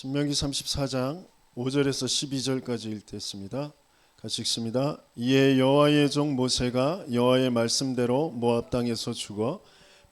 신명기 34장 5절에서 12절까지 읽겠습니다. 같이 읽습니다. 이에 여호와의 종 모세가 여호와의 말씀대로 모압 땅에서 죽어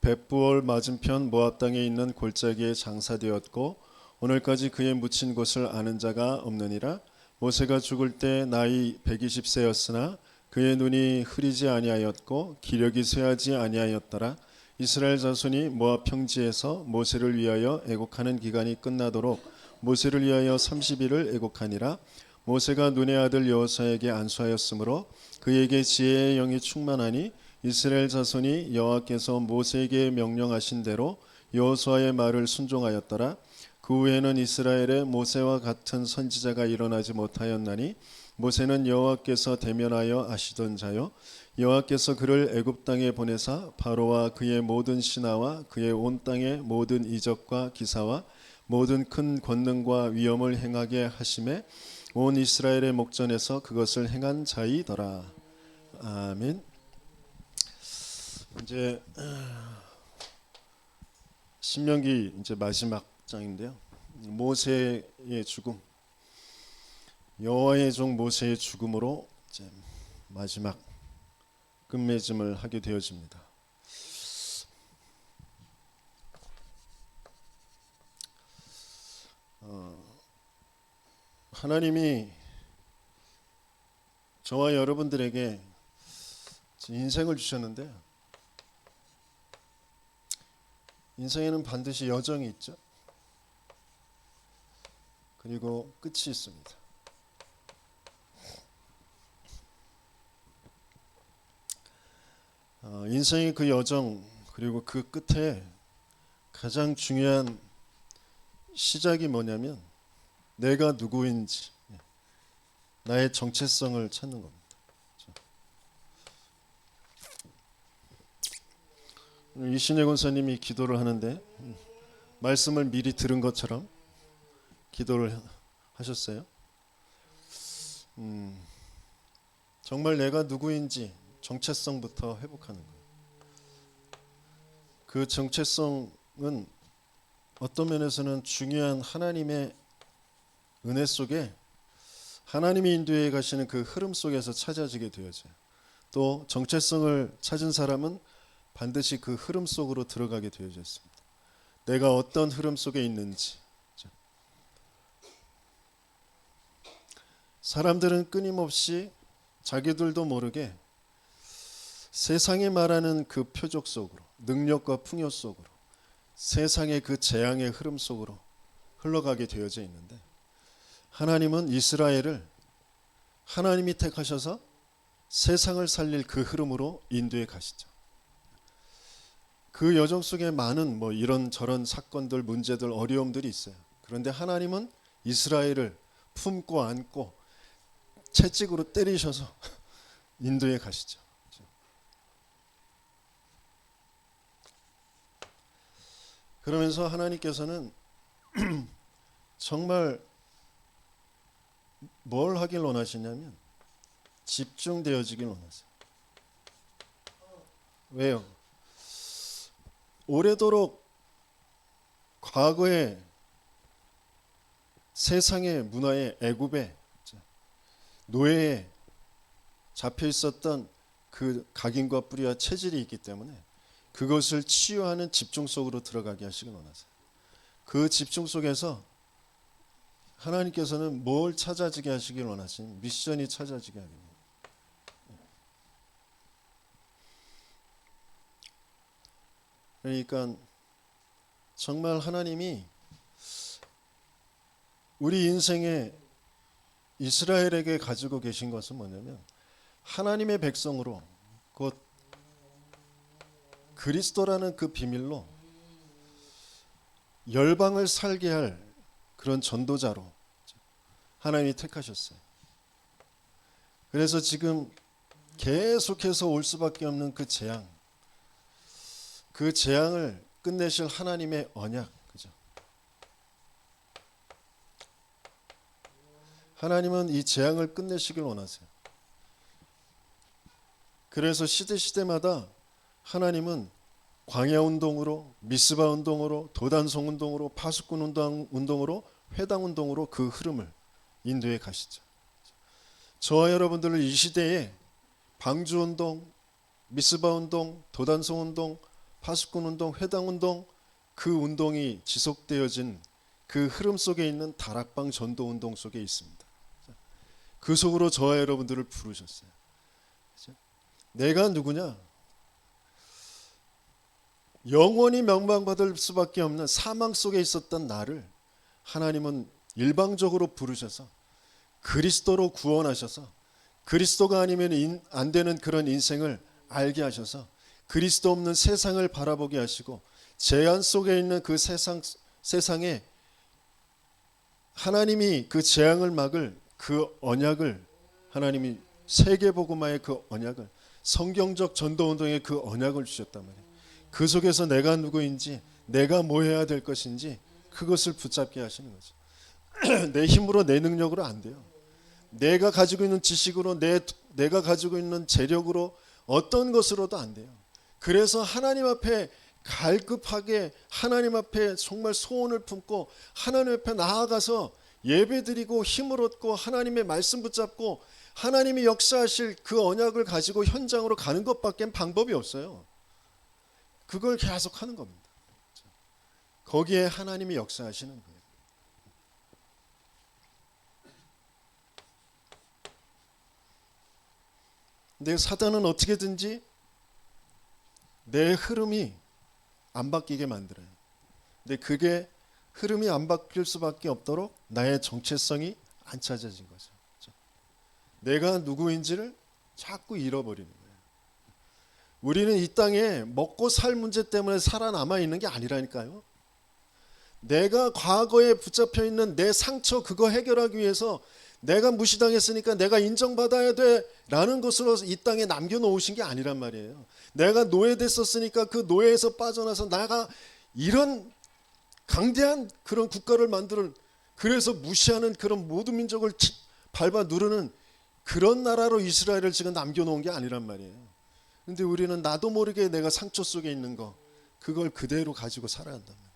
벳부올 맞은편 모압 땅에 있는 골짜기에 장사되었고 오늘까지 그의 묻힌 곳을 아는 자가 없느니라. 모세가 죽을 때 나이 120세였으나 그의 눈이 흐리지 아니하였고 기력이 쇠하지 아니하였더라. 이스라엘 자손이 모압 평지에서 모세를 위하여 애곡하는 기간이 끝나도록 모세를 위하여 30일을 애곡하니라. 모세가 눈의 아들 여호수아에게 안수하였으므로 그에게 지혜의 영이 충만하니 이스라엘 자손이 여호와께서 모세에게 명령하신 대로 여호수아의 말을 순종하였더라. 그 후에는 이스라엘에 모세와 같은 선지자가 일어나지 못하였나니 모세는 여호와께서 대면하여 아시던 자요 여호와께서 그를 애굽 땅에 보내사 바로와 그의 모든 신하와 그의 온 땅의 모든 이적과 기사와 모든 큰 권능과 위엄을 행하게 하심에 온 이스라엘의 목전에서 그것을 행한 자이더라. 아멘. 이제 신명기 이제 마지막 장인데요. 모세의 죽음, 여호와의 종 모세의 죽음으로 이제 마지막 끝맺음을 하게 되어집니다. 하나님이 저와 여러분들에게 인생을 주셨는데 인생에는 반드시 여정이 있죠. 그리고 끝이 있습니다. 인생의 그 여정 그리고 그 끝에 가장 중요한 시작이 뭐냐면 내가 누구인지 나의 정체성을 찾는 겁니다. 이신혜 권사님이 기도를 하는데 말씀을 미리 들은 것처럼 기도를 하셨어요. 정말 내가 누구인지 정체성부터 회복하는 거예요. 그 정체성은 어떤 면에서는 중요한 하나님의 은혜 속에 하나님이 인도해 가시는 그 흐름 속에서 찾아지게 되어져요. 또 정체성을 찾은 사람은 반드시 그 흐름 속으로 들어가게 되어져 있습니다. 내가 어떤 흐름 속에 있는지. 사람들은 끊임없이 자기들도 모르게 세상이 말하는 그 표적 속으로, 능력과 풍요 속으로, 세상의 그 재앙의 흐름 속으로 흘러가게 되어져 있는데 하나님은 이스라엘을 하나님이 택하셔서 세상을 살릴 그 흐름으로 인도해 가시죠. 그 여정 속에 많은 이런 저런 사건들, 문제들, 어려움들이 있어요. 그런데 하나님은 이스라엘을 품고 안고 채찍으로 때리셔서 인도해 가시죠. 그러면서 하나님께서는 정말 뭘 하길 원하시냐면 집중되어지길 원하세요. 왜요? 오래도록 과거의 세상의 문화의 애굽의 노예에 잡혀 있었던 그 각인과 뿌리와 체질이 있기 때문에 그것을 치유하는 집중 속으로 들어가게 하시길 원하세요. 그 집중 속에서 하나님께서는 뭘 찾아지게 하시길 원하시는 미션이 찾아지게 하길 원하세요. 그러니까 정말 하나님이 우리 인생에 이스라엘에게 가지고 계신 것은 뭐냐면 하나님의 백성으로 곧 그리스도라는 그 비밀로 열방을 살게 할 그런 전도자로 하나님이 택하셨어요. 그래서 지금 계속해서 올 수밖에 없는 그 재앙, 그 재앙을 끝내실 하나님의 언약, 그죠? 하나님은 이 재앙을 끝내시길 원하세요. 그래서 시대마다 하나님은 광야 운동으로, 미스바 운동으로, 도단성 운동으로, 파수꾼 운동으로 회당 운동으로 그 흐름을 인도해 가시죠. 저와 여러분들을 이 시대에 방주 운동, 미스바 운동, 도단성 운동, 파수꾼 운동, 회당 운동, 그 운동이 지속되어진 그 흐름 속에 있는 다락방 전도 운동 속에 있습니다. 그 속으로 저와 여러분들을 부르셨어요. 내가 누구냐? 영원히 명망받을 수밖에 없는 사망 속에 있었던 나를 하나님은 일방적으로 부르셔서 그리스도로 구원하셔서 그리스도가 아니면 안 되는 그런 인생을 알게 하셔서 그리스도 없는 세상을 바라보게 하시고 재앙 속에 있는 그 세상에 하나님이 그 재앙을 막을 그 언약을, 하나님이 세계복음화의 그 언약을, 성경적 전도운동의 그 언약을 주셨단 말이에요. 그 속에서 내가 누구인지, 내가 뭐 해야 될 것인지 그것을 붙잡게 하시는 거죠. 내 힘으로, 내 능력으로 안 돼요. 내가 가지고 있는 지식으로, 내가 가지고 있는 재력으로 어떤 것으로도 안 돼요. 그래서 하나님 앞에 갈급하게, 하나님 앞에 정말 소원을 품고 하나님 앞에 나아가서 예배드리고 힘을 얻고 하나님의 말씀 붙잡고 하나님이 역사하실 그 언약을 가지고 현장으로 가는 것밖에 방법이 없어요. 그걸 계속 하는 겁니다. 거기에 하나님이 역사하시는 거예요. 근데 사단은 어떻게든지 내 흐름이 안 바뀌게 만들어요. 근데 그게 흐름이 안 바뀔 수밖에 없도록 나의 정체성이 안 찾아진 거죠. 내가 누구인지를 자꾸 잃어버리는 거예요. 우리는 이 땅에 먹고 살 문제 때문에 살아남아 있는 게 아니라니까요. 내가 과거에 붙잡혀 있는 내 상처, 그거 해결하기 위해서 내가 무시당했으니까 내가 인정받아야 돼 라는 것으로 이 땅에 남겨놓으신 게 아니란 말이에요. 내가 노예됐었으니까 그 노예에서 빠져나서 나가 이런 강대한 그런 국가를 만드는, 그래서 무시하는 그런 모든 민족을 밟아 누르는 그런 나라로 이스라엘을 지금 남겨놓은 게 아니란 말이에요. 근데 우리는 나도 모르게 내가 상처 속에 있는 거, 그걸 그대로 가지고 살아야 한단 말이에요.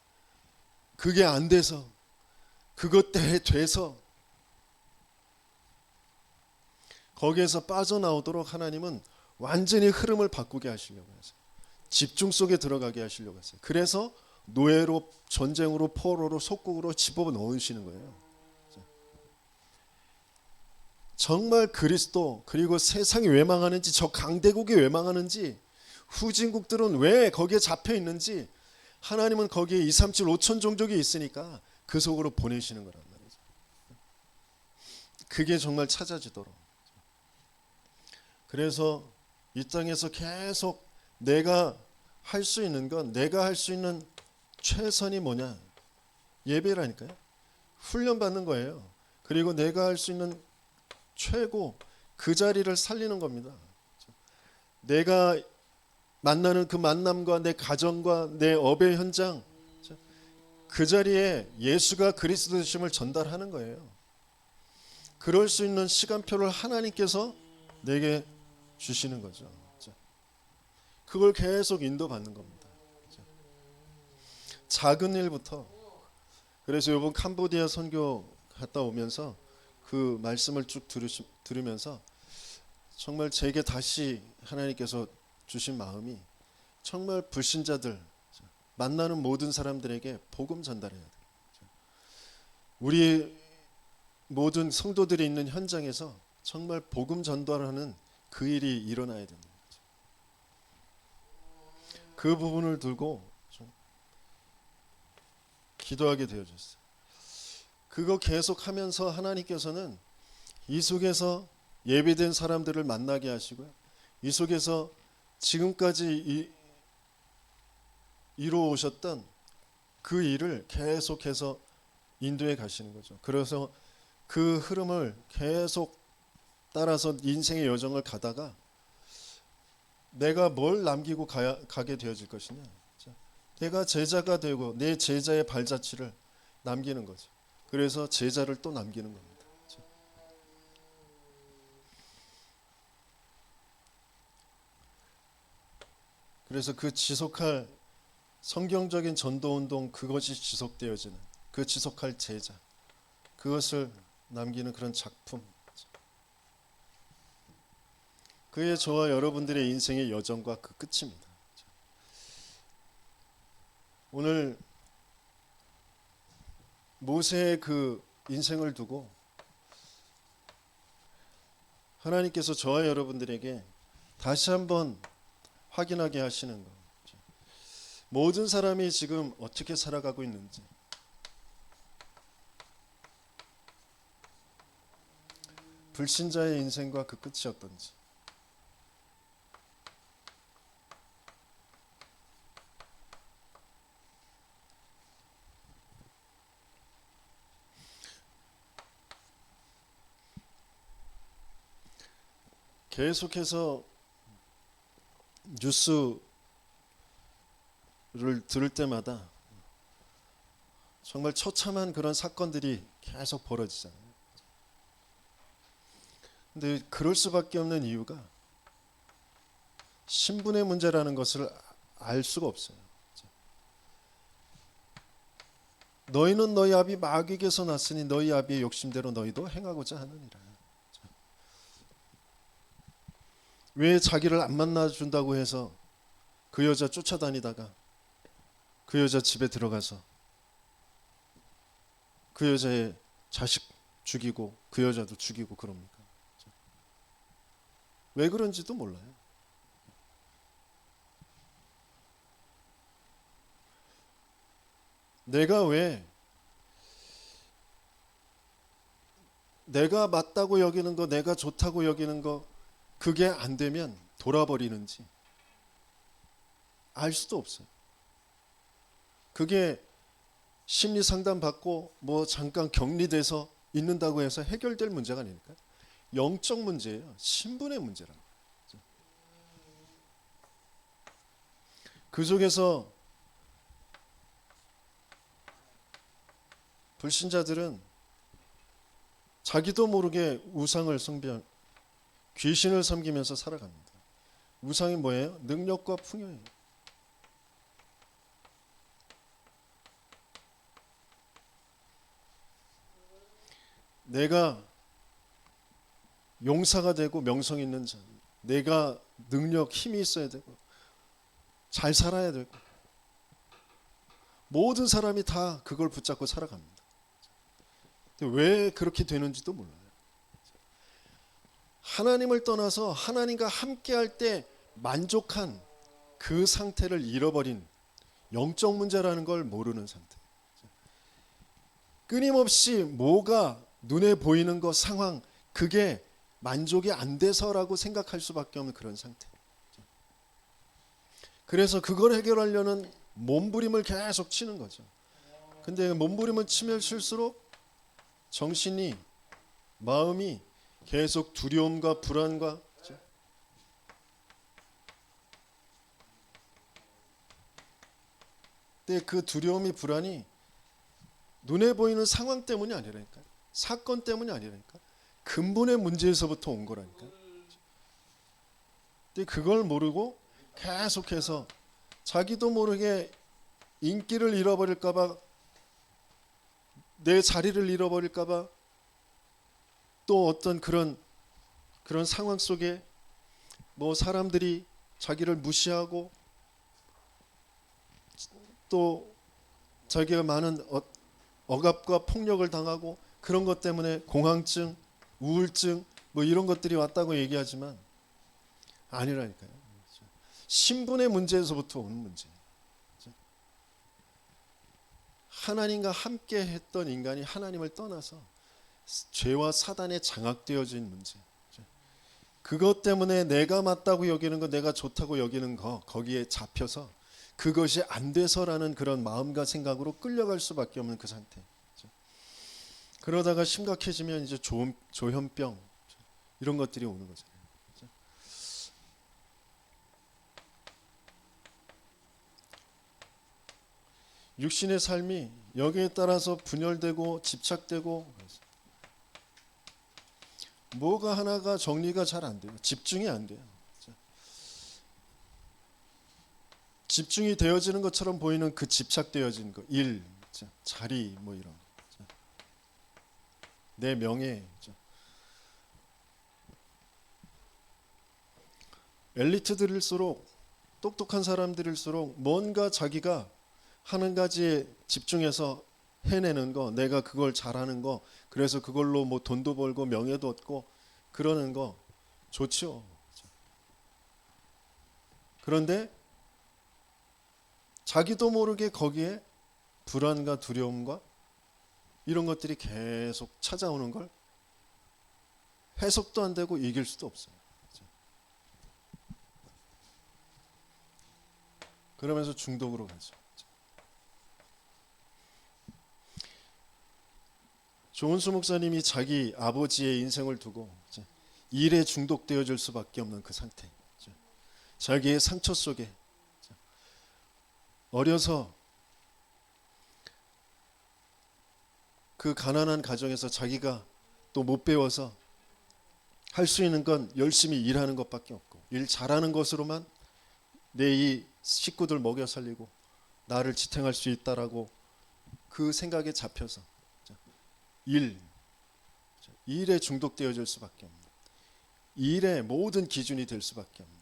그게 안 돼서, 그것 때문에 돼서 거기에서 빠져나오도록 하나님은 완전히 흐름을 바꾸게 하시려고 하세요. 집중 속에 들어가게 하시려고 하세요. 그래서 노예로, 전쟁으로, 포로로, 속국으로 집어넣으시는 거예요. 정말 그리스도, 그리고 세상이 왜 망하는지, 저 강대국이 왜 망하는지, 후진국들은 왜 거기에 잡혀 있는지, 하나님은 거기에 2, 3, 7, 5천 종족이 있으니까 그 속으로 보내시는 거란 말이죠. 그게 정말 찾아지도록. 그래서 이 땅에서 계속 내가 할 수 있는 건, 내가 할 수 있는 최선이 뭐냐? 예배라니까요. 훈련받는 거예요. 그리고 내가 할 수 있는 최고, 그 자리를 살리는 겁니다. 내가 만나는 그 만남과 내 가정과 내 업의 현장, 그 자리에 예수가 그리스도심을 전달하는 거예요. 그럴 수 있는 시간표를 하나님께서 내게 주시는 거죠. 그걸 계속 인도받는 겁니다. 작은 일부터. 그래서 이번 캄보디아 선교 갔다 오면서 그 말씀을 쭉 들으면서 정말 제게 다시 하나님께서 주신 마음이, 정말 불신자들, 만나는 모든 사람들에게 복음 전달해야 돼요. 우리 모든 성도들이 있는 현장에서 정말 복음 전달하는 그 일이 일어나야 됩니다. 그 부분을 두고 좀 기도하게 되어졌어요. 그거 계속하면서 하나님께서는 이 속에서 예비된 사람들을 만나게 하시고요. 이 속에서 지금까지 이루어오셨던 그 일을 계속해서 인도해 가시는 거죠. 그래서 그 흐름을 계속 따라서 인생의 여정을 가다가 내가 뭘 남기고 가게 되어질 것이냐. 내가 제자가 되고 내 제자의 발자취를 남기는 거죠. 그래서 제자를 또 남기는 겁니다. 그래서 그 지속할 성경적인 전도운동, 그것이 지속되어지는 그 지속할 제자, 그것을 남기는 그런 작품. 그게 저와 여러분들의 인생의 여정과 그 끝입니다. 오늘 모세의 그 인생을 두고 하나님께서 저와 여러분들에게 다시 한번 확인하게 하시는 것. 모든 사람이 지금 어떻게 살아가고 있는지, 불신자의 인생과 그 끝이 어떤지, 계속해서 뉴스를 들을 때마다 정말 처참한 그런 사건들이 계속 벌어지잖아요. 근데 그럴 수밖에 없는 이유가 신분의 문제라는 것을 알 수가 없어요. 너희는 너희 아비 마귀에게서 났으니 너희 아비의 욕심대로 너희도 행하고자 하느니라. 왜 자기를 안 만나준다고 해서 그 여자 쫓아다니다가 그 여자 집에 들어가서 그 여자의 자식 죽이고 그 여자도 죽이고 그럽니까? 왜 그런지도 몰라요. 내가 왜 내가 맞다고 여기는 거, 내가 좋다고 여기는 거 그게 안 되면 돌아버리는지 알 수도 없어요. 그게 심리 상담 받고 뭐 잠깐 격리돼서 있는다고 해서 해결될 문제가 아니니까 영적 문제예요. 신분의 문제라는 거죠. 그 속에서 불신자들은 자기도 모르게 우상을 숭배하고 귀신을 섬기면서 살아갑니다. 우상이 뭐예요? 능력과 풍요예요. 내가 용사가 되고 명성 있는 자, 내가 능력, 힘이 있어야 되고 잘 살아야 되고 모든 사람이 다 그걸 붙잡고 살아갑니다. 왜 그렇게 되는지도 몰라요. 하나님을 떠나서 하나님과 함께 할 때 만족한 그 상태를 잃어버린 영적 문제라는 걸 모르는 상태. 끊임없이 뭐가 눈에 보이는 것, 상황, 그게 만족이 안 돼서라고 생각할 수밖에 없는 그런 상태. 그래서 그걸 해결하려는 몸부림을 계속 치는 거죠. 근데 몸부림을 치면 칠수록 정신이, 마음이 계속 두려움과 불안과 근데 그 두려움이 불안이 눈에 보이는 상황 때문이 아니라니까, 사건 때문이 아니라니까, 근본의 문제에서부터 온 거라니까. 근데 그걸 모르고 계속해서 자기도 모르게 인기를 잃어버릴까봐, 내 자리를 잃어버릴까봐, 또 어떤 그런 상황 속에 뭐 사람들이 자기를 무시하고 또 자기가 많은 억압과 폭력을 당하고 그런 것 때문에 공황증, 우울증 뭐 이런 것들이 왔다고 얘기하지만 아니라니까요. 신분의 문제에서부터 오는 문제예요. 하나님과 함께 했던 인간이 하나님을 떠나서 죄와 사단에 장악되어진 문제. 그것 때문에 내가 맞다고 여기는 거, 내가 좋다고 여기는 거, 거기에 잡혀서 그것이 안 돼서라는 그런 마음과 생각으로 끌려갈 수밖에 없는 그 상태. 그러다가 심각해지면 이제 조현병 이런 것들이 오는 거잖아요. 육신의 삶이 여기에 따라서 분열되고 집착되고 뭐가 하나가 정리가 잘 안 돼요. 집중이 안 돼요. 집중이 되어지는 것처럼 보이는 그 집착되어진 거, 일, 자리 뭐 이런. 내 명예죠. 엘리트들일수록, 똑똑한 사람들일수록 뭔가 자기가 하는 가지에 집중해서 해내는 거, 내가 그걸 잘하는 거, 그래서 그걸로 뭐 돈도 벌고 명예도 얻고 그러는 거 좋죠. 그런데 자기도 모르게 거기에 불안과 두려움과 이런 것들이 계속 찾아오는 걸 해석도 안 되고 이길 수도 없어요. 그러면서 중독으로 가죠. 조은수 목사님이 자기 아버지의 인생을 두고 일에 중독되어질 수밖에 없는 그 상태, 자기의 상처 속에 어려서 그 가난한 가정에서 자기가 또 못 배워서 할 수 있는 건 열심히 일하는 것밖에 없고, 일 잘하는 것으로만 내 이 식구들 먹여 살리고 나를 지탱할 수 있다라고 그 생각에 잡혀서 일에 중독되어질 수밖에 없는, 일의 모든 기준이 될 수밖에 없는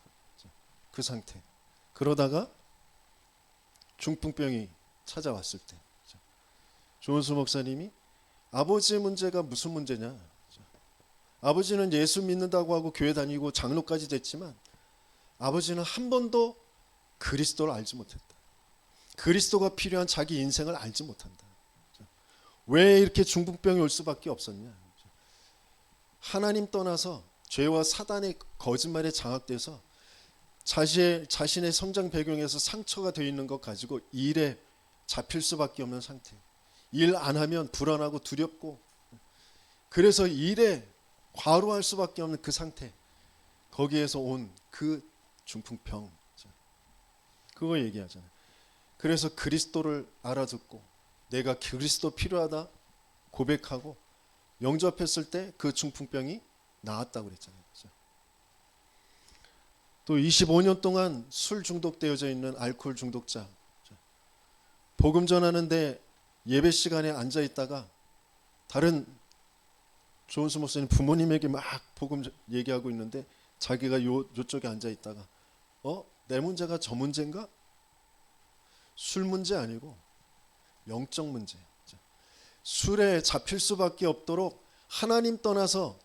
그 상태. 그러다가 중풍병이 찾아왔을 때 조은수 목사님이 아버지의 문제가 무슨 문제냐, 아버지는 예수 믿는다고 하고 교회 다니고 장로까지 됐지만 아버지는 한 번도 그리스도를 알지 못했다. 그리스도가 필요한 자기 인생을 알지 못한다. 왜 이렇게 중풍병이 올 수밖에 없었냐. 하나님 떠나서 죄와 사단의 거짓말에 장악돼서 자신의 성장 배경에서 상처가 되어 있는 것 가지고 일에 잡힐 수밖에 없는 상태. 일 안 하면 불안하고 두렵고, 그래서 일에 과로할 수밖에 없는 그 상태. 거기에서 온 그 중풍병, 그거 얘기하잖아요. 그래서 그리스도를 알아듣고 내가 그리스도 필요하다 고백하고 영접했을 때 그 중풍병이 나았다고 그랬잖아요. 또 25년 동안 술 중독되어져 있는 알코올 중독자, 복음 전하는데 예배 시간에 앉아 있다가 다른 조은수 목사님 부모님에게 막 복음 얘기하고 있는데 자기가 요쪽에 앉아 있다가 내 문제가 저 문제인가? 술 문제 아니고 영적 문제. 술에 잡힐 수밖에 없도록 하나님 떠나서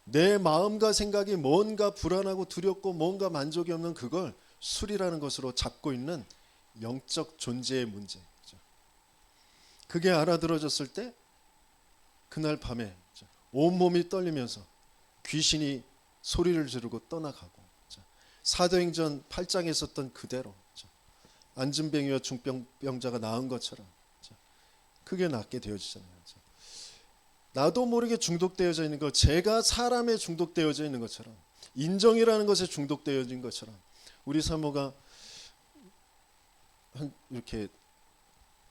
내 마음과 생각이 뭔가 불안하고 두렵고 뭔가 만족이 없는 그걸 술이라는 것으로 잡고 있는 영적 존재의 문제. 그게 알아들어졌을 때 그날 밤에 온몸이 떨리면서 귀신이 소리를 지르고 떠나가고, 사도행전 8장에 있었던 그대로 안진뱅이와 중병자가 나은 것처럼 그게 낫게 되어지잖아요. 나도 모르게 중독되어져 있는 것, 제가 사람에 중독되어져 있는 것처럼, 인정이라는 것에 중독되어진 것처럼, 우리 사모가 이렇게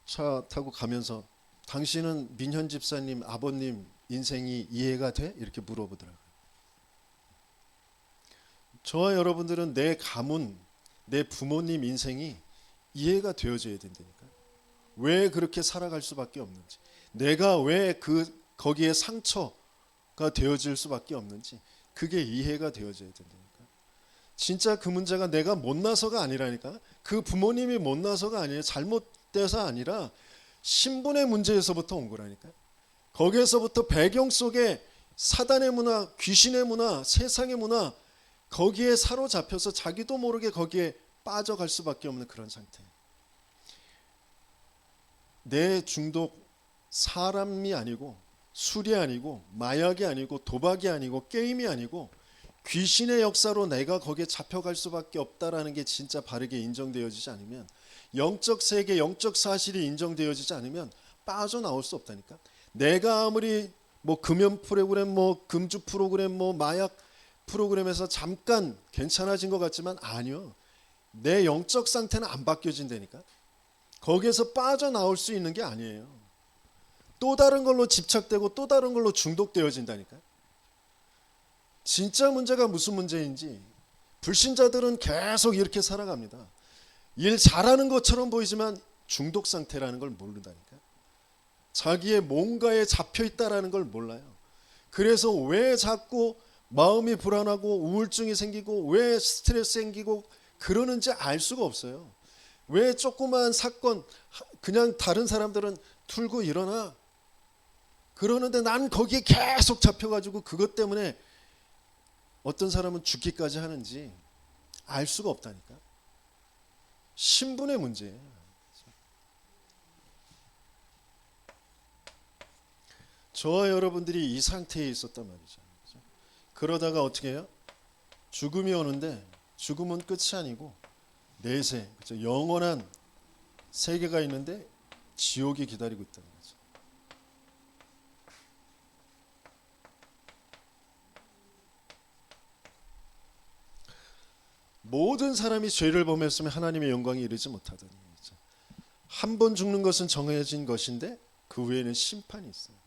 차 타고 가면서 당신은 민현 집사님 아버님 인생이 이해가 돼? 이렇게 물어보더라고요. 저와 여러분들은 내 가문, 내 부모님 인생이 이해가 되어져야 된다니까요. 왜 그렇게 살아갈 수밖에 없는지, 내가 왜 거기에 상처가 되어질 수밖에 없는지, 그게 이해가 되어져야 된다니까. 진짜 그 문제가 내가 못나서가 아니라니까. 그 부모님이 못나서가 아니에요. 잘못돼서 아니라 신분의 문제에서부터 온 거라니까. 거기에서부터 배경 속에 사단의 문화, 귀신의 문화, 세상의 문화, 거기에 사로잡혀서 자기도 모르게 거기에 빠져갈 수밖에 없는 그런 상태. 내 중독 사람이 아니고, 술이 아니고, 마약이 아니고, 도박이 아니고, 게임이 아니고 귀신의 역사로 내가 거기에 잡혀갈 수밖에 없다라는 게 진짜 바르게 인정되어지지 않으면, 영적 세계, 영적 사실이 인정되어지지 않으면 빠져나올 수 없다니까. 내가 아무리 뭐 금연 프로그램, 뭐 금주 프로그램, 뭐 마약 프로그램에서 잠깐 괜찮아진 것 같지만 아니요, 내 영적 상태는 안 바뀌어진다니까. 거기에서 빠져나올 수 있는 게 아니에요. 또 다른 걸로 집착되고 또 다른 걸로 중독되어진다니까. 진짜 문제가 무슨 문제인지 불신자들은 계속 이렇게 살아갑니다. 일 잘하는 것처럼 보이지만 중독 상태라는 걸 모른다니까. 자기의 뭔가에 잡혀있다라는 걸 몰라요. 그래서 왜 자꾸 마음이 불안하고 우울증이 생기고 왜 스트레스 생기고 그러는지 알 수가 없어요. 왜 조그만 사건 그냥 다른 사람들은 툴고 일어나 그러는데 난 거기에 계속 잡혀가지고 그것 때문에 어떤 사람은 죽기까지 하는지 알 수가 없다니까. 신분의 문제예요. 저와 여러분들이 이 상태에 있었단 말이죠. 그러다가 어떻게 해요? 죽음이 오는데 죽음은 끝이 아니고 내세, 그렇죠? 영원한 세계가 있는데 지옥이 기다리고 있다는 거죠. 모든 사람이 죄를 범했으면 하나님의 영광에 이르지 못하다는 얘기죠. 한 번 죽는 것은 정해진 것인데 그 외에는 심판이 있어요.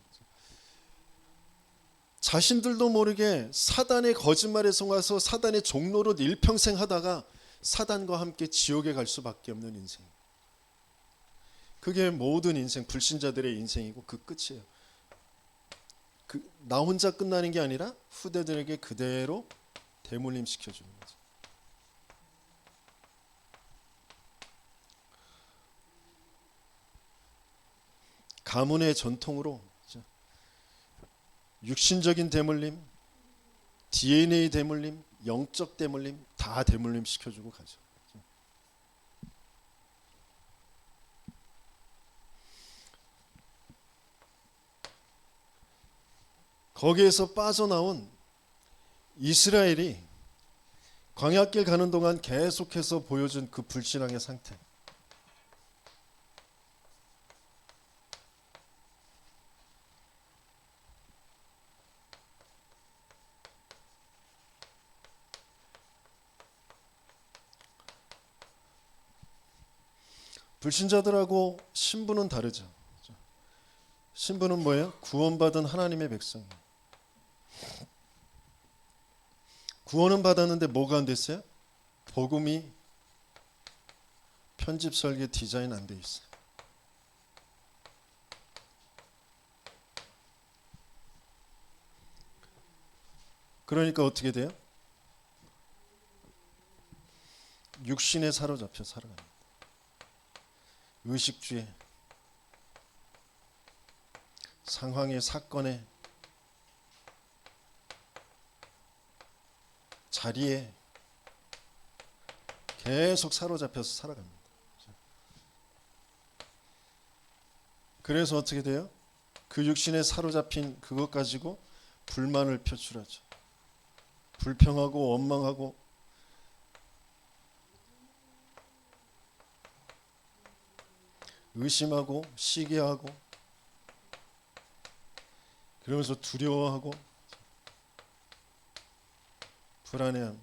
자신들도 모르게 사단의 거짓말에 속아서 사단의 종노릇 일평생 하다가 사단과 함께 지옥에 갈 수밖에 없는 인생. 그게 모든 인생, 불신자들의 인생이고 그 끝이에요. 나 혼자 끝나는 게 아니라 후대들에게 그대로 대물림 시켜주는 거죠. 가문의 전통으로 육신적인 대물림, DNA 대물림, 영적 대물림 다 대물림 시켜주고 가죠. 거기에서 빠져나온 이스라엘이 광야길 가는 동안 계속해서 보여준 그 불신앙의 상태. 불신자들하고 신부는 다르죠. 신부는 뭐예요? 구원받은 하나님의 백성이에요. 구원은 받았는데 뭐가 안 됐어요? 복음이 편집 설계 디자인 안 돼 있어요. 그러니까 어떻게 돼요? 육신에 사로잡혀 살아갑니다. 의식주의, 상황의 사건에, 자리에 계속 사로잡혀서 살아갑니다. 그래서 어떻게 돼요? 그 육신에 사로잡힌 그것 가지고 불만을 표출하죠. 불평하고 원망하고 의심하고 시기하고 그러면서 두려워하고 불안해함.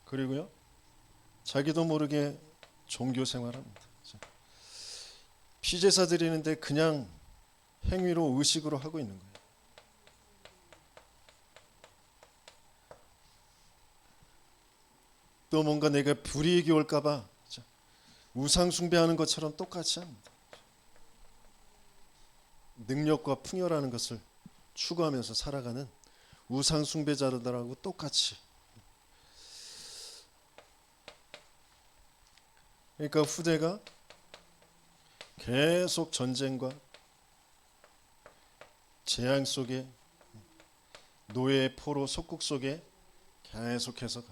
그리고요, 자기도 모르게 종교 생활합니다. 피제사 드리는데 그냥 행위로 의식으로 하고 있는 거예요. 또 뭔가 내가 불이익이 올까봐 우상 숭배하는 것처럼 똑같이 합니다. 능력과 풍요라는 것을 추구하면서 살아가는 우상 숭배자들하고 똑같이. 그러니까 후대가 계속 전쟁과 재앙 속에 노예의 포로 속국 속에 계속해서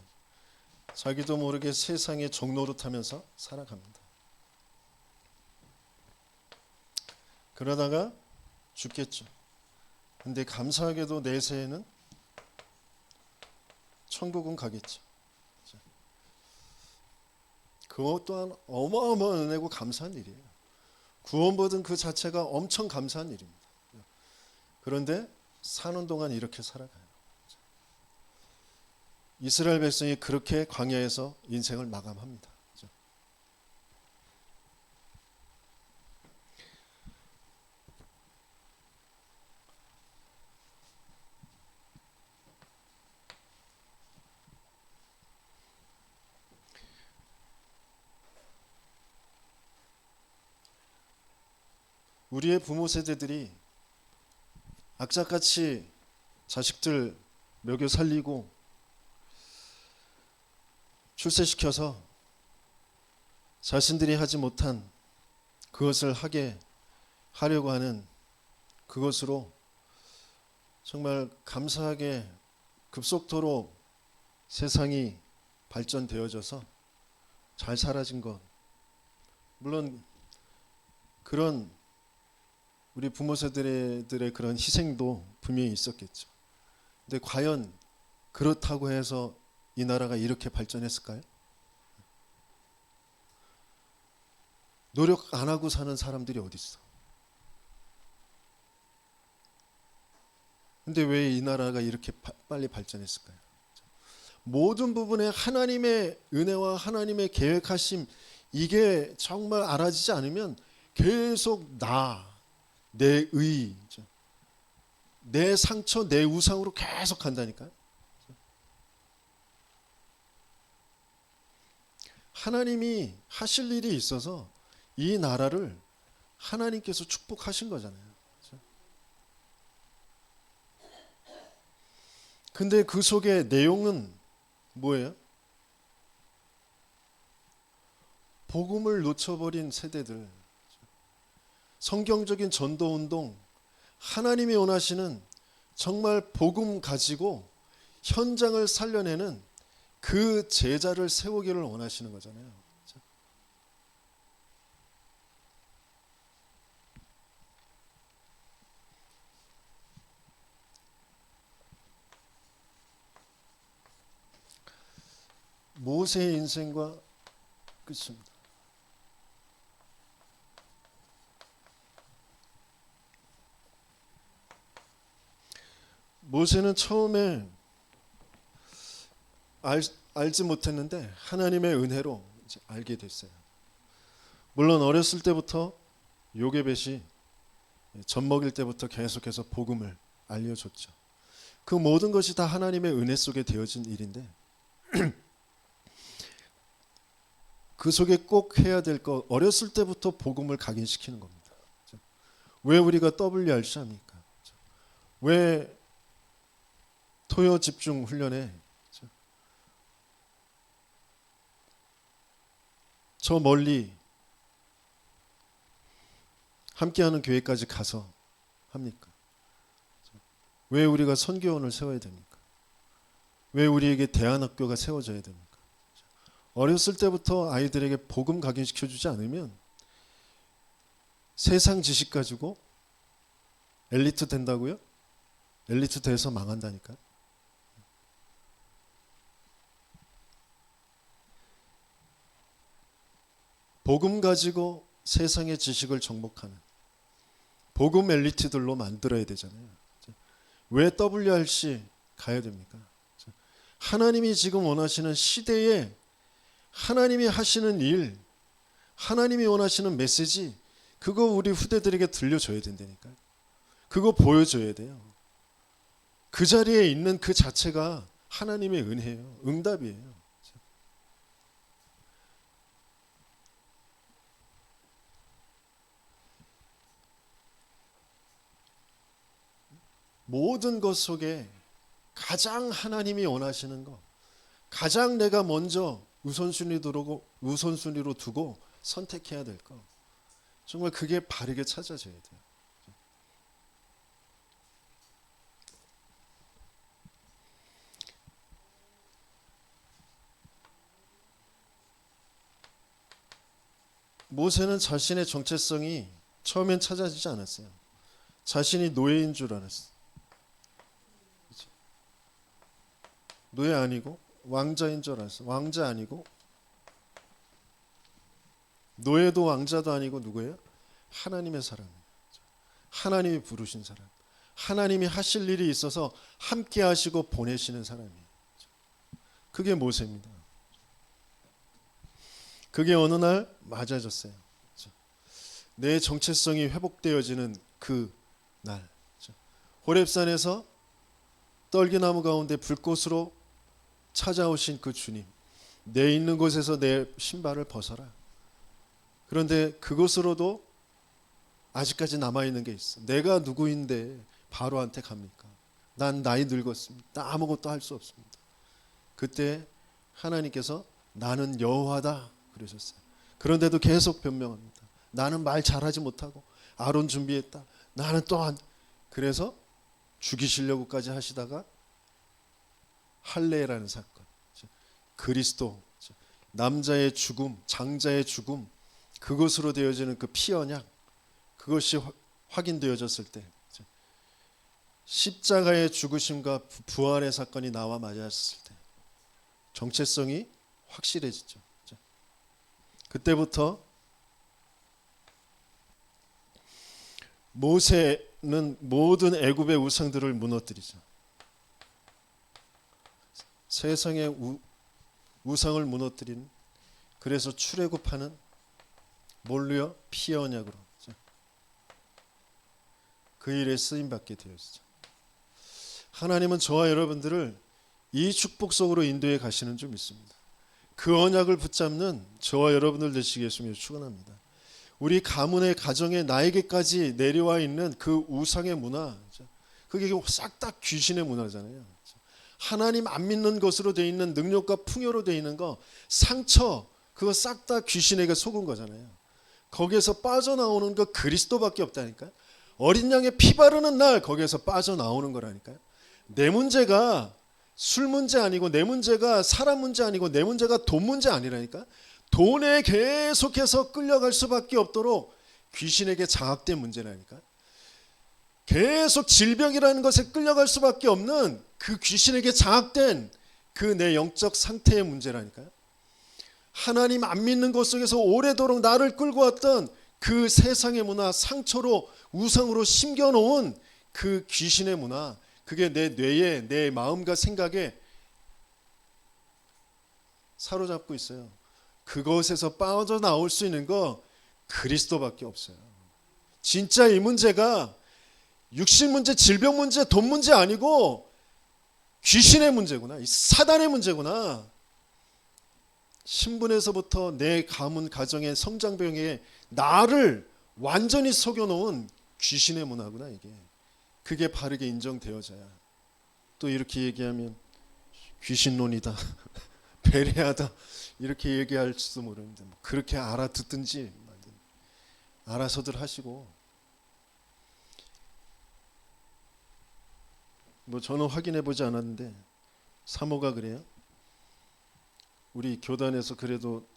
자기도 모르게 세상의 종노릇하면서 살아갑니다. 그러다가 죽겠죠. 근데 감사하게도 내세에는 천국은 가겠죠. 그것 또한 어마어마한 은혜고 감사한 일이에요. 구원받은 그 자체가 엄청 감사한 일입니다. 그런데 사는 동안 이렇게 살아가요. 이스라엘 백성이 그렇게 광야에서 인생을 마감합니다. 우리의 부모 세대들이 악착같이 자식들 먹여 살리고 출세시켜서 자신들이 하지 못한 그것을 하려고 하는 그것으로 정말 감사하게 급속도로 세상이 발전되어져서 잘 살아진 것, 물론 그런 우리 부모 세대들의 그런 희생도 분명히 있었겠죠. 근데 과연 그렇다고 해서 이 나라가 이렇게 발전했을까요? 노력 안 하고 사는 사람들이 어디 있어? 근데 왜 이 나라가 이렇게 빨리 발전했을까요? 모든 부분에 하나님의 은혜와 하나님의 계획하심, 이게 정말 알아지지 않으면 계속 내 의, 내 상처, 내 우상으로 계속 간다니까요. 하나님이 하실 일이 있어서 이 나라를 하나님께서 축복하신 거잖아요. 근데 그 속에 내용은 뭐예요? 복음을 놓쳐버린 세대들, 성경적인 전도운동, 하나님이 원하시는 정말 복음 가지고 현장을 살려내는 그 제자를 세우기를 원하시는 거잖아요. 모세의 인생과 끝입니다. 모세는 처음에 알지 못했는데 하나님의 은혜로 이제 알게 됐어요. 물론 어렸을 때부터 요게벳이 젖 먹일 때부터 계속해서 복음을 알려줬죠. 그 모든 것이 다 하나님의 은혜 속에 되어진 일인데 그 속에 꼭 해야 될 것, 어렸을 때부터 복음을 각인시키는 겁니다. 왜 우리가 WRC 합니까? 왜 토요 집중 훈련에 저 멀리 함께하는 교회까지 가서 합니까? 왜 우리가 선교원을 세워야 됩니까? 왜 우리에게 대안학교가 세워져야 됩니까? 어렸을 때부터 아이들에게 복음 각인시켜주지 않으면 세상 지식 가지고 엘리트 된다고요? 엘리트 돼서 망한다니까요. 복음 가지고 세상의 지식을 정복하는 복음 엘리트들로 만들어야 되잖아요. 왜 WRC 가야 됩니까? 하나님이 지금 원하시는 시대에 하나님이 하시는 일, 하나님이 원하시는 메시지, 그거 우리 후대들에게 들려줘야 된다니까요. 그거 보여줘야 돼요. 그 자리에 있는 그 자체가 하나님의 은혜예요. 응답이에요. 모든 것 속에 가장 하나님이 원하시는 것, 가장 내가 먼저 우선순위로 두고 선택해야 될 것, 정말 그게 바르게 찾아져야 돼요. 모세는 자신의 정체성이 처음엔 찾아지지 않았어요. 자신이 노예인 줄 알았어요. 노예 아니고 왕자인 줄 알았어요. 왕자 아니고 노예도 왕자도 아니고 누구예요? 하나님의 사람이에요. 하나님이 부르신 사람. 하나님이 하실 일이 있어서 함께 하시고 보내시는 사람이에요. 그게 모세입니다. 그게 어느 날 맞아졌어요. 내 정체성이 회복되어지는 그 날. 호렙산에서 떨기나무 가운데 불꽃으로 찾아오신 그 주님, 내 있는 곳에서 내 신발을 벗어라. 그런데 그것으로도 아직까지 남아있는 게 있어. 내가 누구인데 바로한테 갑니까? 난 나이 늙었습니다. 나 아무것도 할 수 없습니다. 그때 하나님께서 나는 여호와다 그러셨어요. 그런데도 계속 변명합니다. 나는 말 잘하지 못하고 아론 준비했다. 나는 또한. 그래서 죽이시려고까지 하시다가 할례라는 사건, 그리스도, 남자의 죽음, 장자의 죽음, 그것으로 되어지는 그 피 언약, 그것이 확인되어졌을 때 십자가의 죽으심과 부활의 사건이 나와 맞았을 때 정체성이 확실해지죠. 그때부터 모세는 모든 애굽의 우상들을 무너뜨리죠. 세상의 우상을 무너뜨린, 그래서 출애굽하는 뭘로요? 피 언약으로 그 일에 쓰임 받게 되었죠. 하나님은 저와 여러분들을 이 축복 속으로 인도해 가시는 줄 믿습니다. 그 언약을 붙잡는 저와 여러분들 되시기 위해서 축원합니다. 우리 가문의 가정에 나에게까지 내려와 있는 그 우상의 문화, 그게 싹 다 귀신의 문화잖아요. 하나님 안 믿는 것으로 되어 있는 능력과 풍요로 되어 있는 거, 상처, 그거 싹 다 귀신에게 속은 거잖아요. 거기에서 빠져나오는 거 그리스도밖에 없다니까요. 어린 양의 피 바르는 날 거기에서 빠져나오는 거라니까요. 내 문제가 술 문제 아니고, 내 문제가 사람 문제 아니고, 내 문제가 돈 문제 아니라니까. 돈에 계속해서 끌려갈 수밖에 없도록 귀신에게 장악된 문제라니까. 계속 질병이라는 것에 끌려갈 수밖에 없는 그 귀신에게 장악된 그 내 영적 상태의 문제라니까요. 하나님 안 믿는 것 속에서 오래도록 나를 끌고 왔던 그 세상의 문화, 상처로 우상으로 심겨놓은 그 귀신의 문화, 그게 내 뇌에, 내 마음과 생각에 사로잡고 있어요. 그것에서 빠져나올 수 있는 거 그리스도밖에 없어요. 진짜 이 문제가 육신 문제, 질병 문제, 돈 문제 아니고 귀신의 문제구나. 이 사단의 문제구나. 신분에서부터 내 가문 가정의 성장병에 나를 완전히 속여놓은 귀신의 문화구나 이게. 그게 바르게 인정되어져야. 또 이렇게 얘기하면 귀신론이다, 배려하다 이렇게 얘기할지도 모르는데, 뭐 그렇게 알아듣든지 알아서들 하시고. 뭐 저는 확인해 보지 않았는데 사모가 그래요. 우리 교단에서 그래도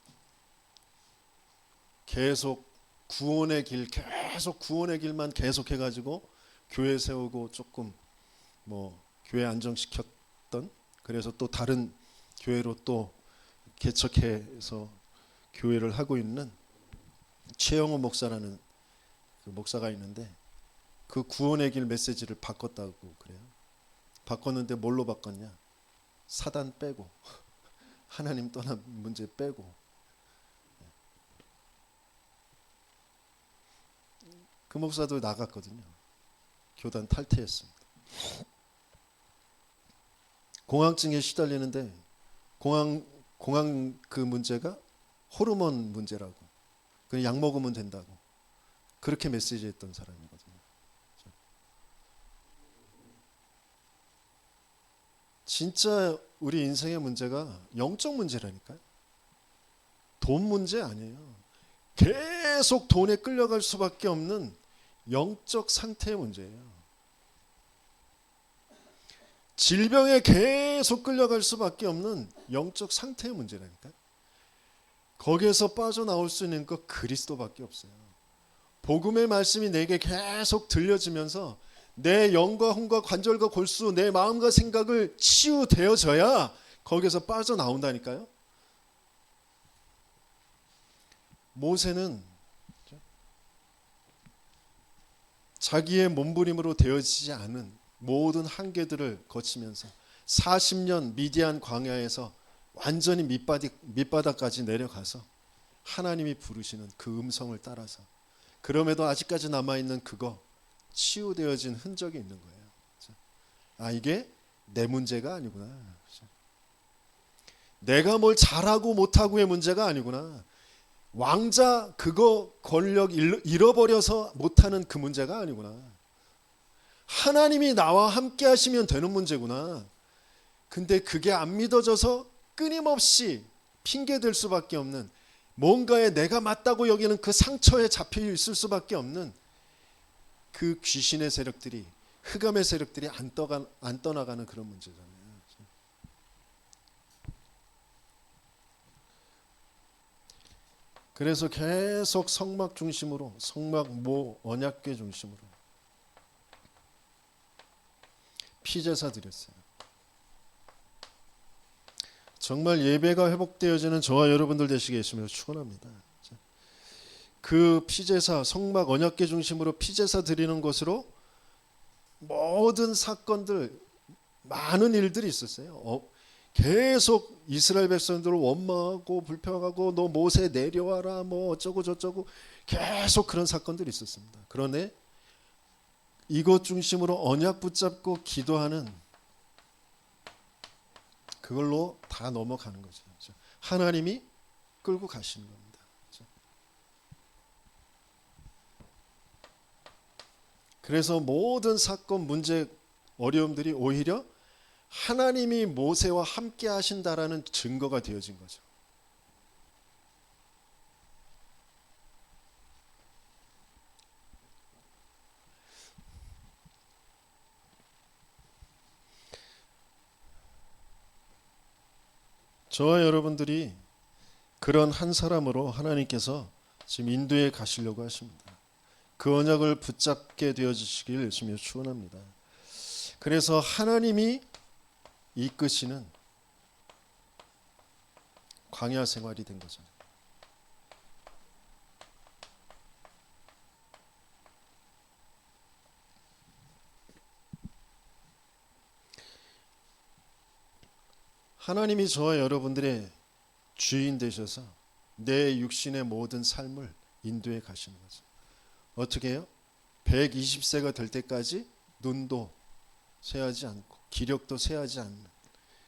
계속 구원의 길만 계속 해가지고 교회 세우고 조금 뭐 교회 안정시켰던, 그래서 또 다른 교회로 또 개척해서 교회를 하고 있는 최영호 목사라는 그 목사가 있는데, 그 구원의 길 메시지를 바꿨다고 그래요. 바꿨는데 뭘로 바꿨냐? 사단 빼고 하나님 떠난 문제 빼고. 그 목사도 나갔거든요. 교단 탈퇴했습니다. 공황증에 시달리는데 공황 그 문제가 호르몬 문제라고, 그냥 약 먹으면 된다고 그렇게 메시지했던 사람이거든요. 진짜 우리 인생의 문제가 영적 문제라니까요. 돈 문제 아니에요. 계속 돈에 끌려갈 수밖에 없는 영적 상태의 문제예요. 질병에 계속 끌려갈 수밖에 없는 영적 상태의 문제라니까요. 거기에서 빠져나올 수 있는 것 그리스도밖에 없어요. 복음의 말씀이 내게 계속 들려지면서 내 영과 혼과 관절과 골수, 내 마음과 생각을 치유되어져야 거기에서 빠져나온다니까요. 모세는 자기의 몸부림으로 되어지지 않은 모든 한계들을 거치면서 40년 미디안 광야에서 완전히 밑바닥까지 내려가서 하나님이 부르시는 그 음성을 따라서, 그럼에도 아직까지 남아있는 그거 치유되어진 흔적이 있는 거예요. 아, 이게 내 문제가 아니구나. 내가 뭘 잘하고 못하고의 문제가 아니구나. 왕자 그거 권력 잃어버려서 못하는 그 문제가 아니구나. 하나님이 나와 함께 하시면 되는 문제구나. 근데 그게 안 믿어져서 끊임없이 핑계댈 수밖에 없는, 뭔가에 내가 맞다고 여기는 그 상처에 잡혀 있을 수밖에 없는 그 귀신의 세력들이, 흑암의 세력들이 안 떠나가는 그런 문제잖아요. 그래서 계속 성막 중심으로, 성막 모 언약궤 중심으로 피제사 드렸어요. 정말 예배가 회복되어지는 저와 여러분들 되시게 예수님으로 축원합니다. 그 피제사, 성막 언약궤 중심으로 피제사 드리는 것으로 모든 사건들, 많은 일들이 있었어요. 계속 이스라엘 백성들을 원망하고 불평하고 너 모세 내려와라 뭐 어쩌고 저쩌고 계속 그런 사건들이 있었습니다. 그러네 이것 중심으로 언약 붙잡고 기도하는, 그걸로 다 넘어가는 거죠. 하나님이 끌고 가시는 겁니다. 그래서 모든 사건, 문제, 어려움들이 오히려 하나님이 모세와 함께 하신다라는 증거가 되어진 거죠. 저와 여러분들이 그런 한 사람으로 하나님께서 지금 인도에 가시려고 하십니다. 그 언약을 붙잡게 되어지시길 열심히 축원합니다. 그래서 하나님이 이끄시는 광야 생활이 된 거죠. 하나님이 저와 여러분들의 주인 되셔서 내 육신의 모든 삶을 인도해 가시는 거죠. 어떻게 해요? 120세가 될 때까지 눈도 쇠하지 않고 기력도 쇠하지 않는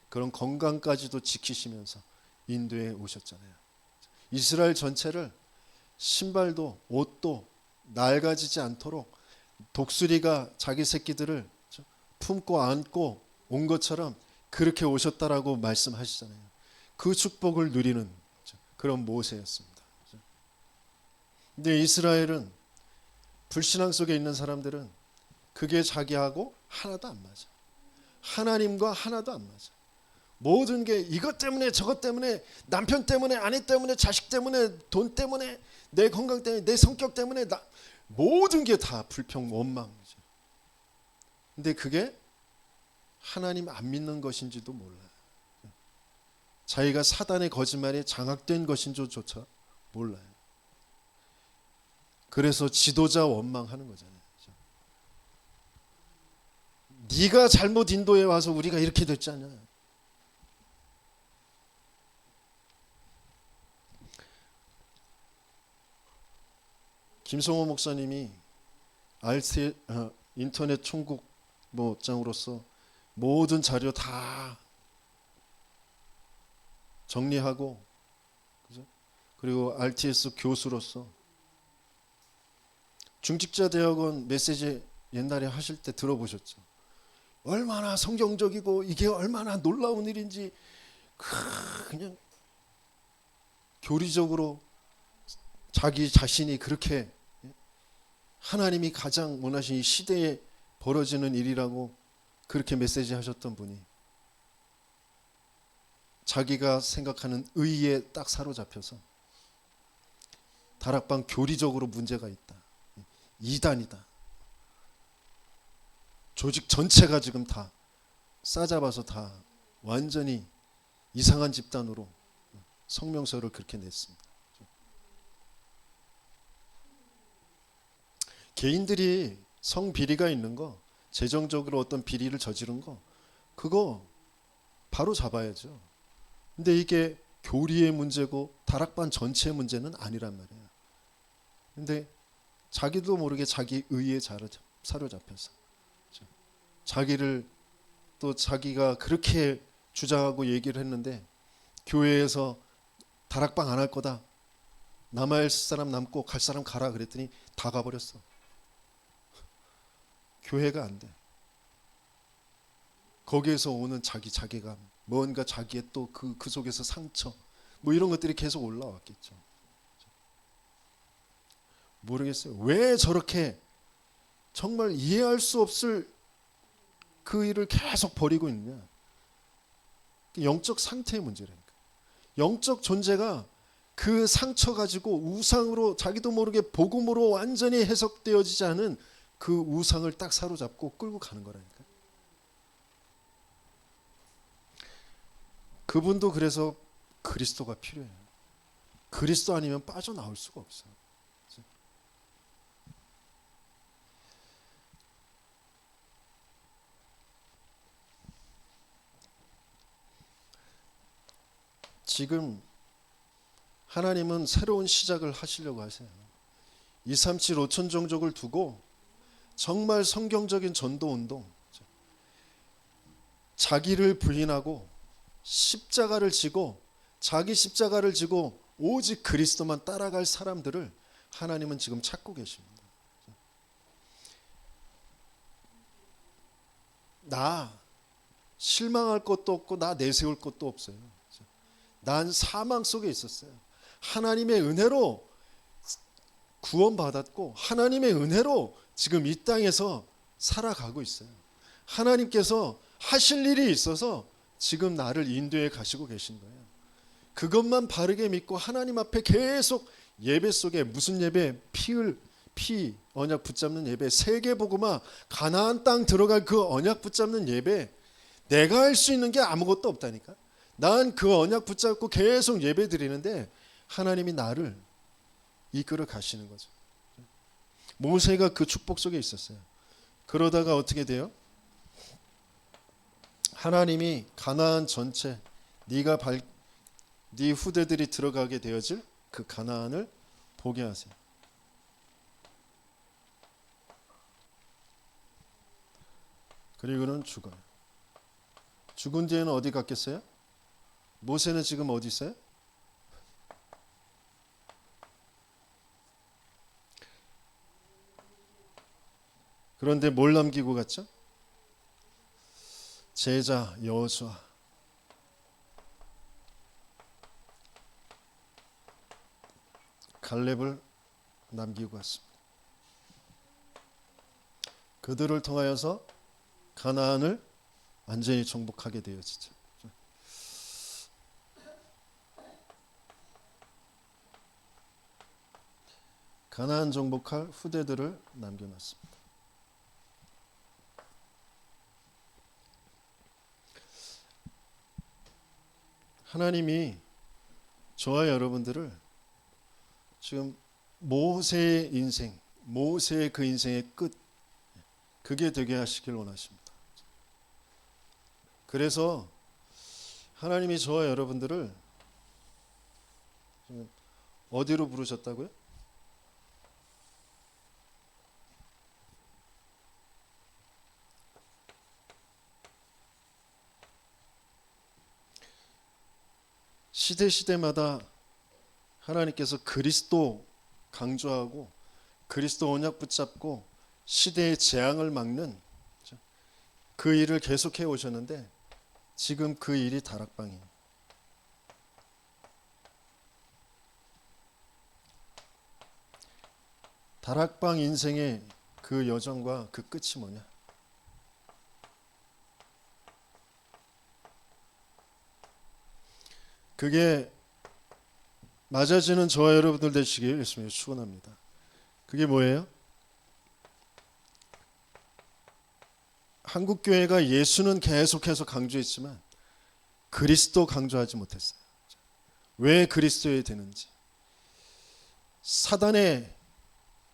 그런 건강까지도 지키시면서 인도에 오셨잖아요. 이스라엘 전체를 신발도 옷도 낡아지지 않도록 독수리가 자기 새끼들을 품고 안고 온 것처럼 그렇게 오셨다라고 말씀하시잖아요. 그 축복을 누리는 그런 모세였습니다. 근데 이스라엘은, 불신앙 속에 있는 사람들은 그게 자기하고 하나도 안 맞아. 하나님과 하나도 안 맞아. 모든 게 이것 때문에 저것 때문에, 남편 때문에, 아내 때문에, 자식 때문에, 돈 때문에, 내 건강 때문에, 내 성격 때문에, 모든 게 다 불평 원망이죠. 근데 그게 하나님 안 믿는 것인지도 몰라요. 자기가 사단의 거짓말에 장악된 것인지조차 몰라요. 그래서 지도자 원망하는 거잖아요. 네가 잘못 인도해 와서 우리가 이렇게 됐잖아. 김성호 목사님이 인터넷 총국 장으로서 모든 자료 다 정리하고, 그리고 RTS 교수로서 중직자 대학원 메시지 옛날에 하실 때 들어보셨죠? 얼마나 성경적이고 이게 얼마나 놀라운 일인지 그냥 교리적으로 자기 자신이 그렇게 하나님이 가장 원하시는 시대에 벌어지는 일이라고 그렇게 메시지 하셨던 분이 자기가 생각하는 의에 딱 사로잡혀서 다락방 교리적으로 문제가 있다, 이단이다, 조직 전체가 지금 다 싸잡아서 다 완전히 이상한 집단으로 성명서를 그렇게 냈습니다. 개인들이 성비리가 있는 거, 재정적으로 어떤 비리를 저지른 거, 그거 바로 잡아야죠. 근데 이게 교리의 문제고 다락방 전체의 문제는 아니란 말이에요. 근데 자기도 모르게 자기 의에 사로잡혀서 자기를, 또 자기가 그렇게 주장하고 얘기를 했는데 교회에서 다락방 안 할 거다, 남아야 할 사람 남고 갈 사람 가라 그랬더니 다 가버렸어. 교회가 안 돼. 거기에서 오는 자기감, 뭔가 자기의 또 그 속에서 상처, 뭐 이런 것들이 계속 올라왔겠죠. 모르겠어요. 왜 저렇게 정말 이해할 수 없을 그 일을 계속 벌이고 있느냐. 영적 상태의 문제라니까. 영적 존재가 그 상처 가지고 우상으로 자기도 모르게 복음으로 완전히 해석되어지지 않은 그 우상을 딱 사로잡고 끌고 가는 거라니까. 그분도 그래서 그리스도가 필요해요. 그리스도 아니면 빠져나올 수가 없어요. 지금 하나님은 새로운 시작을 하시려고 하세요. 237 5천 종족을 두고 정말 성경적인 전도 운동, 자기를 부인하고 십자가를 지고 자기 십자가를 지고 오직 그리스도만 따라갈 사람들을 하나님은 지금 찾고 계십니다. 나 실망할 것도 없고 나 내세울 것도 없어요. 난 사망 속에 있었어요. 하나님의 은혜로 구원받았고 하나님의 은혜로 지금 이 땅에서 살아가고 있어요. 하나님께서 하실 일이 있어서 지금 나를 인도해 가시고 계신 거예요. 그것만 바르게 믿고 하나님 앞에 계속 예배 속에 무슨 예배? 피 언약 붙잡는 예배, 세계복음화 가나안 땅 들어갈 그 언약 붙잡는 예배. 내가 할 수 있는 게 아무것도 없다니까. 난 그 언약 붙잡고 계속 예배 드리는데 하나님이 나를 이끌어 가시는 거죠. 모세가 그 축복 속에 있었어요. 그러다가 어떻게 돼요? 하나님이 가나안 전체 네 후대들이 들어가게 되어질 그 가나안을 보게 하세요. 그리고는 죽어요. 죽은 뒤에는 어디 갔겠어요? 모세는 지금 어디 있어요? 그런데 뭘 남기고 갔죠? 제자 여호수아. 갈렙을 남기고 갔습니다. 그들을 통하여서 가나안을 완전히 정복하게 되어지죠. 가나안 정복할 후대들을 남겨놨습니다. 하나님이 저와 여러분들을 지금 모세의 인생, 모세의 그 인생의 끝, 그게 되게 하시길 원하십니다. 그래서 하나님이 저와 여러분들을 지금 어디로 부르셨다고요? 시대마다 하나님께서 그리스도 강조하고 그리스도 언약 붙잡고 시대의 재앙을 막는 그 일을 계속해 오셨는데 지금 그 일이 다락방이에요. 다락방 인생의 그 여정과 그 끝이 뭐냐? 그게 맞아지는 저와 여러분들 되시길 예수님이 축원합니다. 그게 뭐예요? 한국교회가 예수는 계속해서 강조했지만 그리스도 강조하지 못했어요. 왜 그리스도여야 되는지. 사단의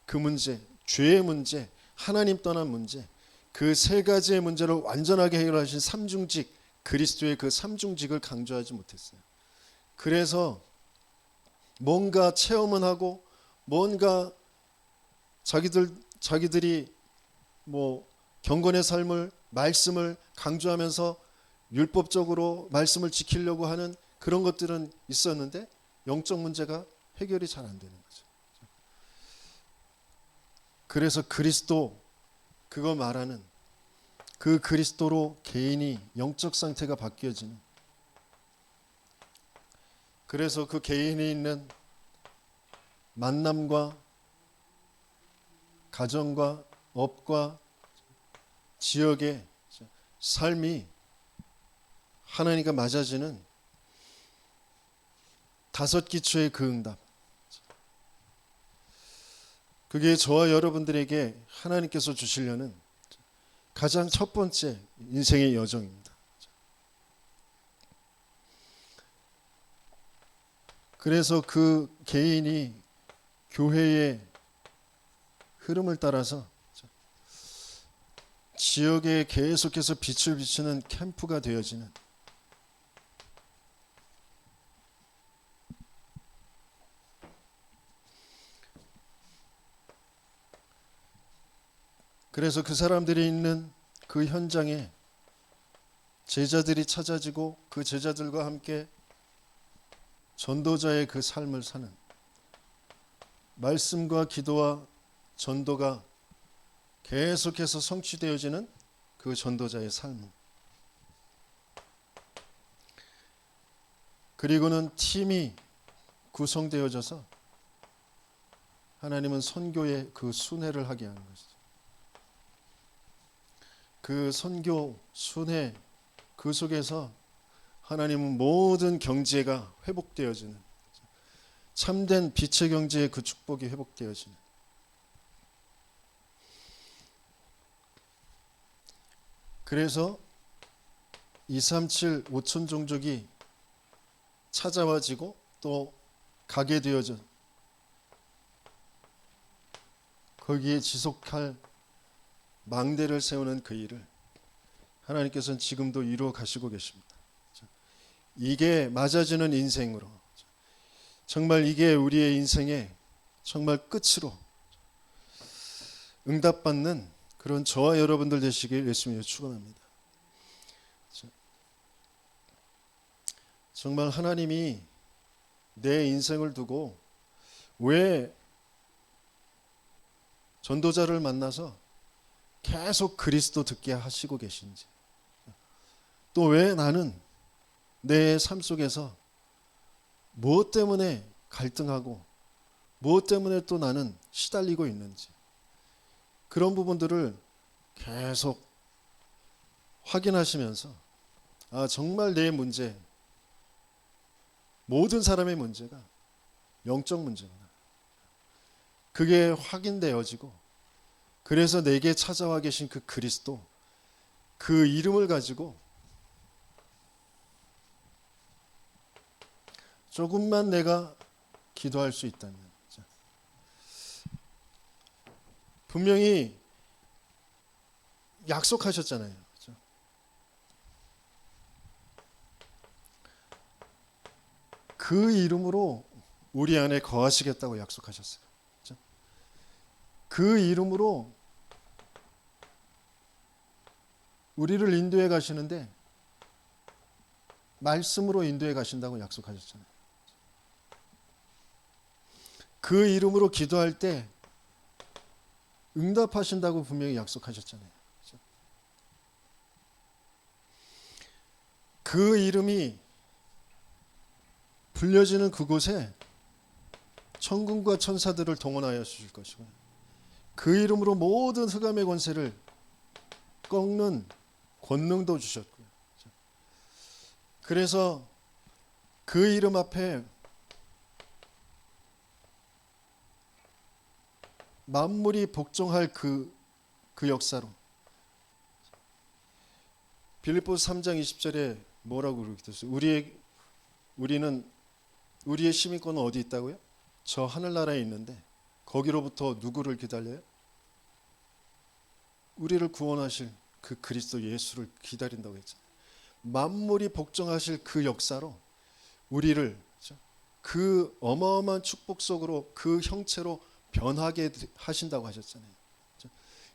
그 문제, 죄의 문제, 하나님 떠난 문제, 그 세 가지의 문제를 완전하게 해결하신 삼중직, 그리스도의 그 삼중직을 강조하지 못했어요. 그래서 뭔가 체험은 하고 뭔가 자기들이 뭐 경건의 삶을 말씀을 강조하면서 율법적으로 말씀을 지키려고 하는 그런 것들은 있었는데 영적 문제가 해결이 잘 안 되는 거죠. 그래서 그리스도, 그거 말하는 그 그리스도로 개인이 영적 상태가 바뀌어지는, 그래서 그 개인이 있는 만남과 가정과 업과 지역의 삶이 하나님과 맞아지는 다섯 기초의 그 응답, 그게 저와 여러분들에게 하나님께서 주시려는 가장 첫 번째 인생의 여정입니다. 그래서 그 개인이 교회의 흐름을 따라서 지역에 계속해서 빛을 비추는 캠프가 되어지는, 그래서 그 사람들이 있는 그 현장에 제자들이 찾아지고 그 제자들과 함께 전도자의 그 삶을 사는, 말씀과 기도와 전도가 계속해서 성취되어지는 그 전도자의 삶, 그리고는 팀이 구성되어져서 하나님은 선교의 그 순회를 하게 하는 것이죠. 그 선교 순회, 그 속에서 하나님은 모든 경제가 회복되어지는, 참된 빛의 경제의 그 축복이 회복되어지는, 그래서 237 5천 종족이 찾아와지고 또 가게 되어져 거기에 지속할 망대를 세우는 그 일을 하나님께서는 지금도 이루어 가시고 계십니다. 이게 맞아지는 인생으로, 정말 이게 우리의 인생의 정말 끝으로 응답받는 그런 저와 여러분들 되시길 예수님으로 축원합니다. 정말 하나님이 내 인생을 두고 왜 전도자를 만나서 계속 그리스도 듣게 하시고 계신지, 또 왜 나는 내 삶 속에서 무엇 때문에 갈등하고 무엇 때문에 또 나는 시달리고 있는지, 그런 부분들을 계속 확인하시면서 정말 내 문제, 모든 사람의 문제가 영적 문제구나, 그게 확인되어지고, 그래서 내게 찾아와 계신 그 그리스도, 그 이름을 가지고 조금만 내가 기도할 수 있다면, 분명히 약속하셨잖아요. 그렇죠? 그 이름으로 우리 안에 거하시겠다고 약속하셨어요. 그렇죠? 그 이름으로 우리를 인도해 가시는데 말씀으로 인도해 가신다고 약속하셨잖아요. 그 이름으로 기도할 때 응답하신다고 분명히 약속하셨잖아요. 그렇죠? 그 이름이 불려지는 그곳에 천군과 천사들을 동원하여 주실 것이고, 그 이름으로 모든 흑암의 권세를 꺾는 권능도 주셨고요. 그래서 그 이름 앞에 만물이 복종할 그 역사로, 빌립보서 3장 20절에 뭐라고 그렇게 됐어요? 우리의 시민권은 어디 있다고요? 저 하늘나라에 있는데 거기로부터 누구를 기다려요? 우리를 구원하실 그 그리스도 예수를 기다린다고 했잖아요. 만물이 복종하실 그 역사로 우리를 그 어마어마한 축복 속으로, 그 형체로 변하게 하신다고 하셨잖아요.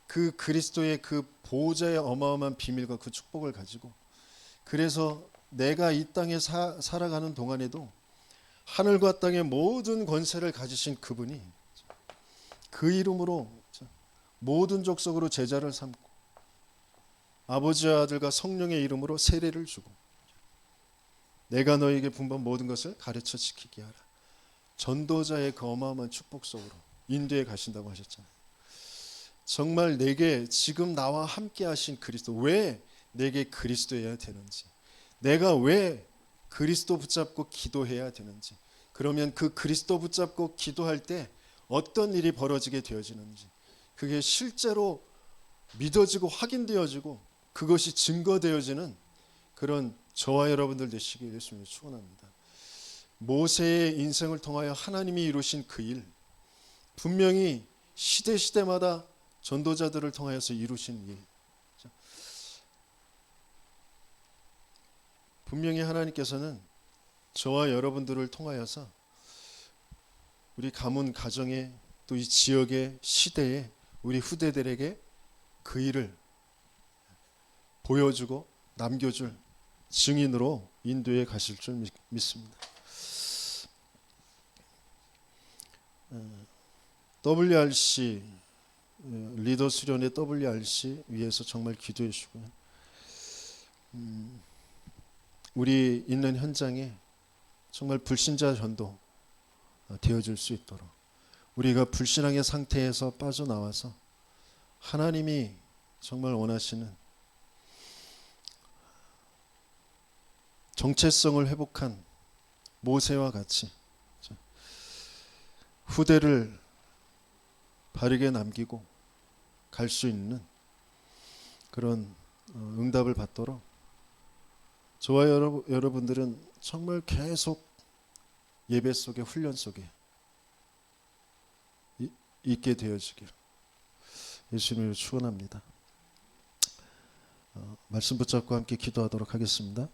그 그리스도의 그 보호자의 어마어마한 비밀과 그 축복을 가지고, 그래서 내가 이 땅에 살아가는 동안에도 하늘과 땅의 모든 권세를 가지신 그분이 그 이름으로 모든 족속으로 제자를 삼고 아버지와 아들과 성령의 이름으로 세례를 주고 내가 너에게 분부한 모든 것을 가르쳐 지키게 하라. 전도자의 그 어마어마한 축복 속으로 인도에 가신다고 하셨잖아요. 정말 내게 지금 나와 함께 하신 그리스도, 왜 내게 그리스도여야 되는지, 내가 왜 그리스도 붙잡고 기도해야 되는지, 그러면 그 그리스도 붙잡고 기도할 때 어떤 일이 벌어지게 되어지는지, 그게 실제로 믿어지고 확인되어지고 그것이 증거되어지는 그런 저와 여러분들 되시길 예수님을 축원합니다. 모세의 인생을 통하여 하나님이 이루신 그 일, 분명히 시대마다 전도자들을 통하여서 이루신 일, 분명히 하나님께서는 저와 여러분들을 통하여서 우리 가문 가정에 또 이 지역의 시대에 우리 후대들에게 그 일을 보여주고 남겨줄 증인으로 인도에 가실 줄 믿습니다. WRC 리더 수련의 WRC 위해서 정말 기도해 주시고요. 우리 있는 현장에 정말 불신자 전도 되어줄 수 있도록 우리가 불신앙의 상태에서 빠져나와서 하나님이 정말 원하시는 정체성을 회복한 모세와 같이 후대를 바르게 남기고 갈 수 있는 그런 응답을 받도록 저와 여러분들은 정말 계속 예배 속에 훈련 속에 있게 되어지길 예수님을 축원합니다. 말씀 붙잡고 함께 기도하도록 하겠습니다.